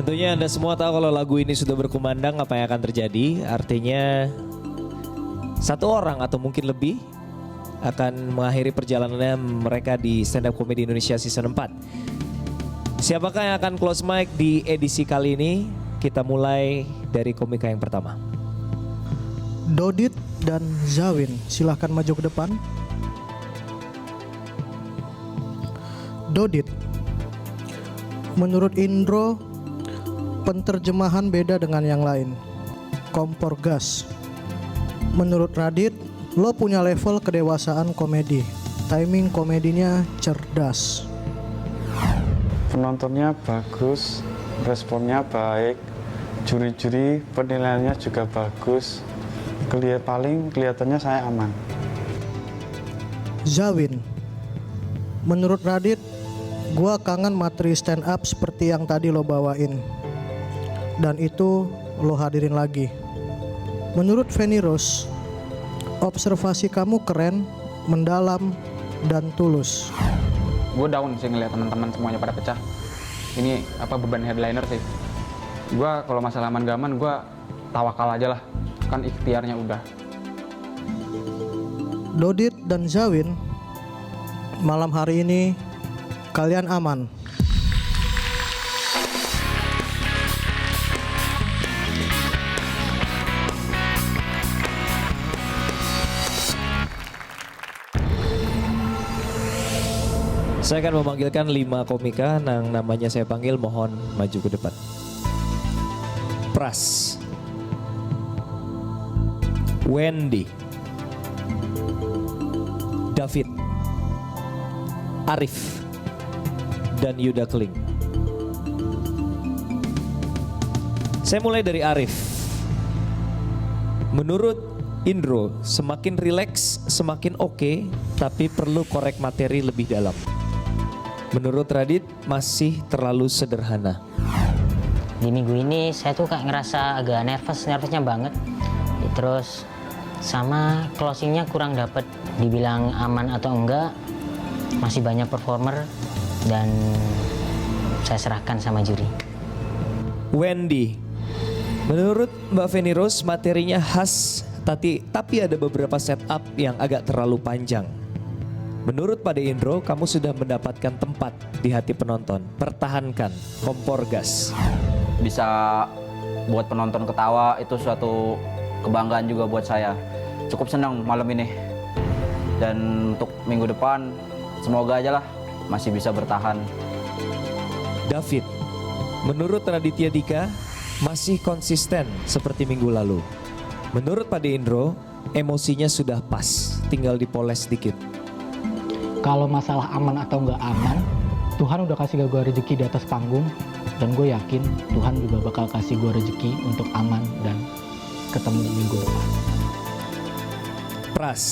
Tentunya Anda semua tahu kalau lagu ini sudah berkumandang apa yang akan terjadi. Artinya satu orang atau mungkin lebih akan mengakhiri perjalanannya mereka di Stand Up Comedy Indonesia Season 4. Siapakah yang akan close mic di edisi kali ini? Kita mulai dari komika yang pertama. Dodit dan Zawin, silahkan maju ke depan. Dodit, menurut Indro, penterjemahan beda dengan yang lain. Kompor gas. Menurut Radit, lo punya level kedewasaan komedi. Timing komedinya cerdas. Penontonnya bagus, responnya baik, juri-juri penilaiannya juga bagus. Kelihatannya saya aman. Zawin, menurut Radit, gua kangen materi stand up seperti yang tadi lo bawain. Dan itu lo hadirin lagi. Menurut Feni Rose, observasi kamu keren, mendalam, dan tulus. Gue down sih ngeliat teman-teman semuanya pada pecah. Ini beban headliner sih. Gue kalau masalah aman gak aman, gue tawakal aja lah. Kan ikhtiarnya udah. Dodit dan Zawin, malam hari ini kalian aman. Saya akan memanggilkan 5 komika yang namanya saya panggil, mohon maju ke depan. Pras, Wendy, David, Arif, dan Yuda Keling. Saya mulai dari Arif. Menurut Indro, semakin rileks, semakin oke, tapi perlu korek materi lebih dalam. Menurut Radit, masih terlalu sederhana. Di minggu ini saya tuh kayak ngerasa agak nervusnya banget. Terus sama closingnya kurang dapet. Dibilang aman atau enggak, masih banyak performer dan saya serahkan sama juri. Wendy, menurut Mbak Feni Rose materinya khas, tapi ada beberapa setup yang agak terlalu panjang. Menurut Pak De Indro, kamu sudah mendapatkan tempat di hati penonton. Pertahankan, kompor gas. Bisa buat penonton ketawa, itu suatu kebanggaan juga buat saya. Cukup senang malam ini. Dan untuk minggu depan, semoga aja lah masih bisa bertahan. David, menurut Raditya Dika, masih konsisten seperti minggu lalu. Menurut Pak De Indro, emosinya sudah pas, tinggal dipoles sedikit. Kalau masalah aman atau nggak aman, Tuhan udah kasih gue rezeki di atas panggung, dan gue yakin Tuhan juga bakal kasih gue rezeki untuk aman dan ketemu minggu depan. Pras,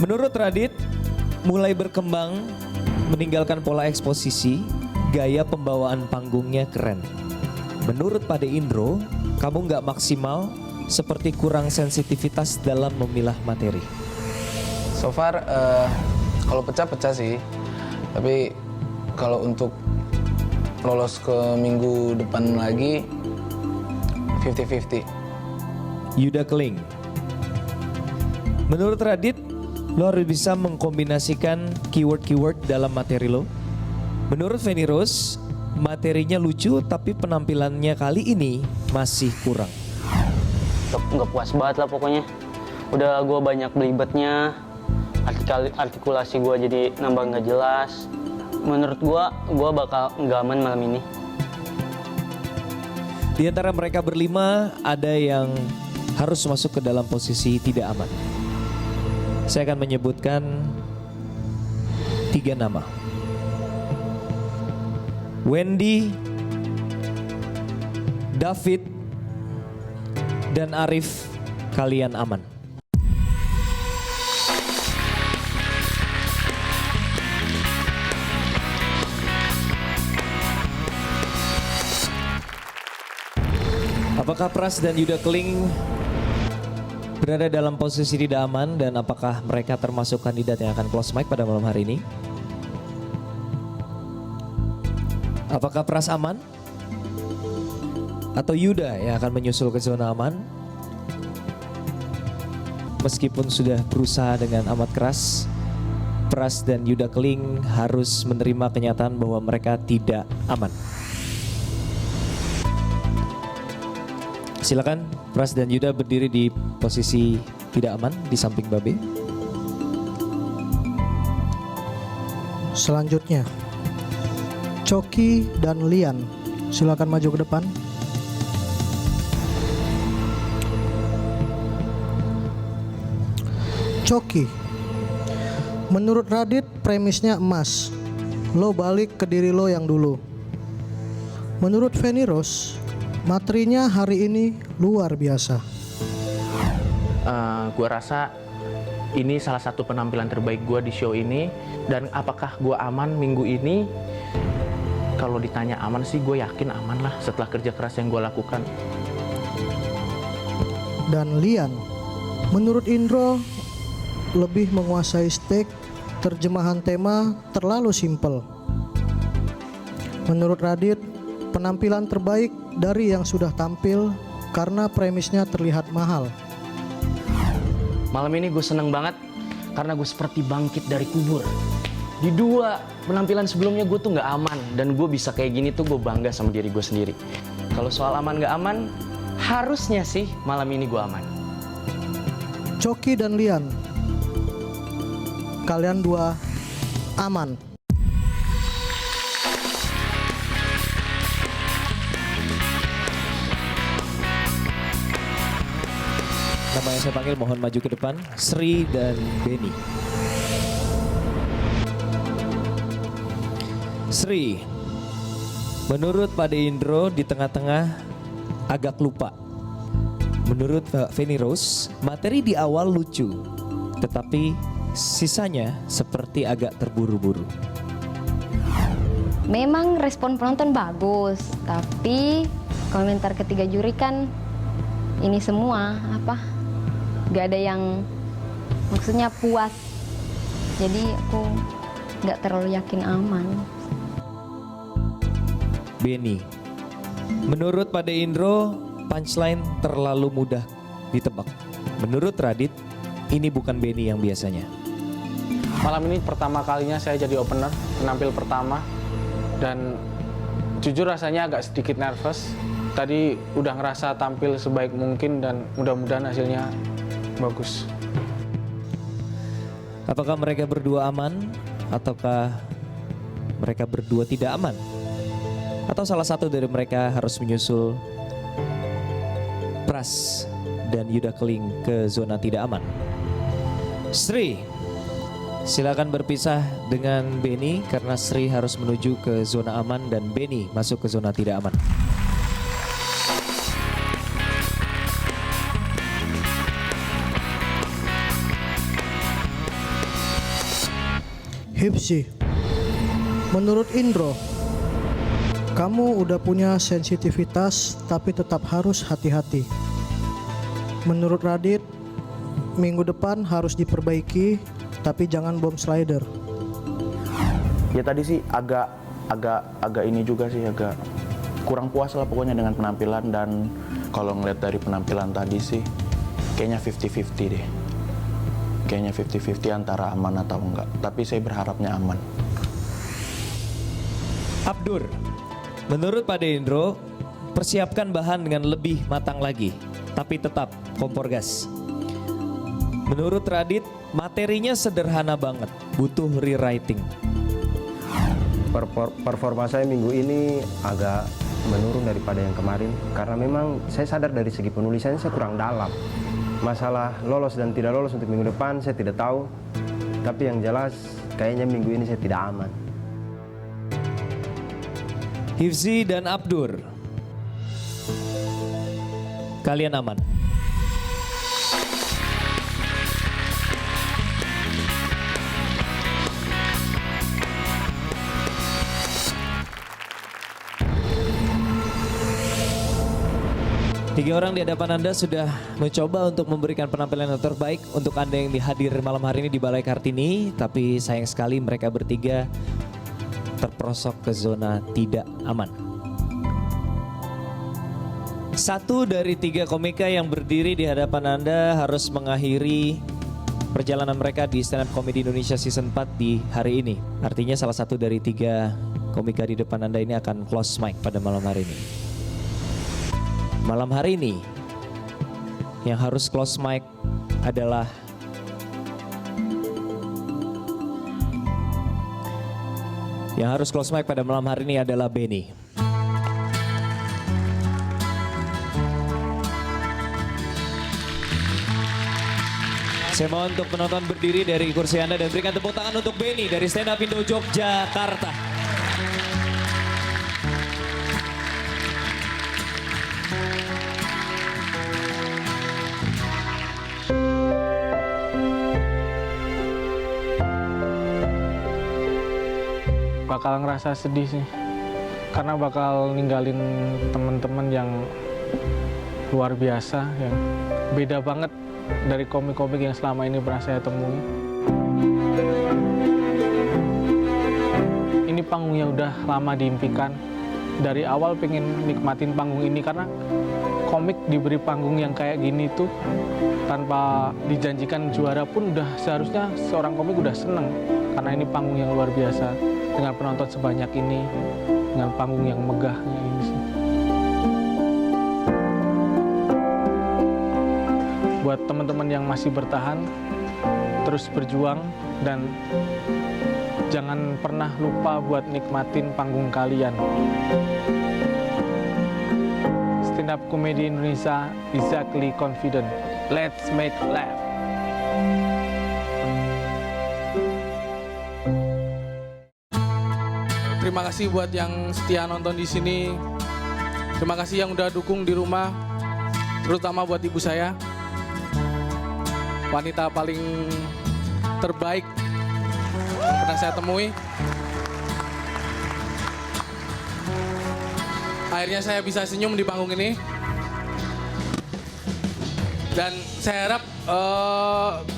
menurut Radit, mulai berkembang, meninggalkan pola eksposisi, gaya pembawaan panggungnya keren. Menurut Pak De Indro, kamu nggak maksimal, seperti kurang sensitivitas dalam memilah materi. So far, kalau pecah sih, tapi kalau untuk lolos ke minggu depan lagi 50-50. Yuda Keling, menurut Radit, lo harus bisa mengkombinasikan keyword-keyword dalam materi lo. Menurut Feni Rose, materinya lucu tapi penampilannya kali ini masih kurang. Nggak puas banget lah pokoknya. Udah gue banyak belibetnya, artikulasi gue jadi nambah nggak jelas. Menurut gue bakal nggak aman malam ini. Di antara mereka berlima, ada yang harus masuk ke dalam posisi tidak aman. Saya akan menyebutkan 3 nama. Wendy, David, dan Arif, kalian aman. Apakah Pras dan Yuda Keling berada dalam posisi tidak aman, dan apakah mereka termasuk kandidat yang akan close mic pada malam hari ini? Apakah Pras aman? atau Yuda yang akan menyusul ke zona aman. Meskipun sudah berusaha dengan amat keras, Pras dan Yuda Keling harus menerima kenyataan bahwa mereka tidak aman. Silakan Pras dan Yuda berdiri di posisi tidak aman di samping Babe. Selanjutnya, Coki dan Lian, silakan maju ke depan. Coki, menurut Radit premisnya emas. Lo balik ke diri lo yang dulu. Menurut Feni Rose, materinya hari ini luar biasa. Gue rasa ini salah satu penampilan terbaik gue di show ini. Dan apakah gue aman minggu ini? Kalau ditanya aman sih, gue yakin aman lah setelah kerja keras yang gue lakukan. Dan Lian, menurut Indro lebih menguasai stage, terjemahan tema terlalu simpel. Menurut Radit, penampilan terbaik dari yang sudah tampil karena premisnya terlihat mahal. Malam ini gue seneng banget karena gue seperti bangkit dari kubur. Di 2 penampilan sebelumnya gue tuh gak aman, dan gue bisa kayak gini tuh gue bangga sama diri gue sendiri. Kalau soal aman gak aman, harusnya sih malam ini gue aman. Coki dan Lian, kalian 2 aman. Nama yang saya panggil mohon maju ke depan, Sri dan Benny. Sri, menurut Pak De Indro di tengah-tengah agak lupa. Menurut Feni Rose, materi di awal lucu, tetapi sisanya seperti agak terburu-buru. Memang respon penonton bagus, tapi komentar ketiga juri kan ini semua gak ada yang maksudnya puas. Jadi aku gak terlalu yakin aman. Benny, menurut Pak De Indro punchline terlalu mudah ditebak. Menurut Radit, ini bukan Benny yang biasanya. Malam ini pertama kalinya saya jadi opener, penampil pertama. Dan jujur rasanya agak sedikit nervous. Tadi udah ngerasa tampil sebaik mungkin dan mudah-mudahan hasilnya bagus. Apakah mereka berdua aman ataukah mereka berdua tidak aman? Atau salah satu dari mereka harus menyusul Pras dan Yuda Keling ke zona tidak aman? Sri, silakan berpisah dengan Benny karena Sri harus menuju ke zona aman dan Benny masuk ke zona tidak aman. Hipsi, menurut Indro, kamu udah punya sensitivitas tapi tetap harus hati-hati. Menurut Radit, minggu depan harus diperbaiki tapi jangan bom slider. Ya tadi sih agak ini juga sih, agak kurang puas lah pokoknya dengan penampilan. Dan kalau ngeliat dari penampilan tadi sih kayaknya 50-50 deh. Kayaknya 50-50 antara aman atau enggak. Tapi saya berharapnya aman. Abdur, menurut Pak De Indro, persiapkan bahan dengan lebih matang lagi, tapi tetap kompor gas. Menurut Radit, materinya sederhana banget, butuh rewriting. Performa saya minggu ini agak menurun daripada yang kemarin, karena memang saya sadar dari segi penulisannya saya kurang dalam. Masalah lolos dan tidak lolos untuk minggu depan saya tidak tahu, tapi yang jelas kayaknya minggu ini saya tidak aman. Hifzi dan Abdur, kalian aman. Tiga orang di hadapan Anda sudah mencoba untuk memberikan penampilan yang terbaik untuk Anda yang hadir malam hari ini di Balai Kartini. Tapi sayang sekali mereka bertiga terperosok ke zona tidak aman. Satu dari 3 komika yang berdiri di hadapan Anda harus mengakhiri perjalanan mereka di Stand Up Comedy Indonesia Season 4 di hari ini. Artinya salah satu dari 3 komika di depan Anda ini akan close mic pada malam hari ini. Malam hari ini yang harus close mic adalah pada malam hari ini adalah Benny. Saya mohon untuk penonton berdiri dari kursi Anda dan berikan tepuk tangan untuk Benny dari Stand Up Indo Yogyakarta. Bakal ngerasa sedih sih, karena bakal ninggalin teman-teman yang luar biasa, yang beda banget dari komik-komik yang selama ini pernah saya temui. Ini panggung yang udah lama diimpikan. Dari awal pengen nikmatin panggung ini karena komik diberi panggung yang kayak gini tuh tanpa dijanjikan juara pun udah seharusnya seorang komik udah seneng, karena ini panggung yang luar biasa dengan penonton sebanyak ini, dengan panggung yang megahnya ini sih. Buat teman-teman yang masih bertahan, terus berjuang dan jangan pernah lupa buat nikmatin panggung kalian. Stand Up Comedy Indonesia, exactly confident. Let's make laugh. Terima kasih buat yang setia nonton di sini. Terima kasih yang udah dukung di rumah, terutama buat ibu saya. Wanita paling terbaik yang pernah saya temui. Akhirnya saya bisa senyum di panggung ini. Dan saya harap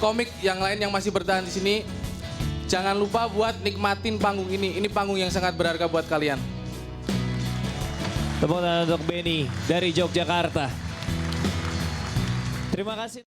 komik yang lain yang masih bertahan di sini, jangan lupa buat nikmatin panggung ini. Ini panggung yang sangat berharga buat kalian. Tepuk tangan untuk Benny dari Yogyakarta. Terima kasih.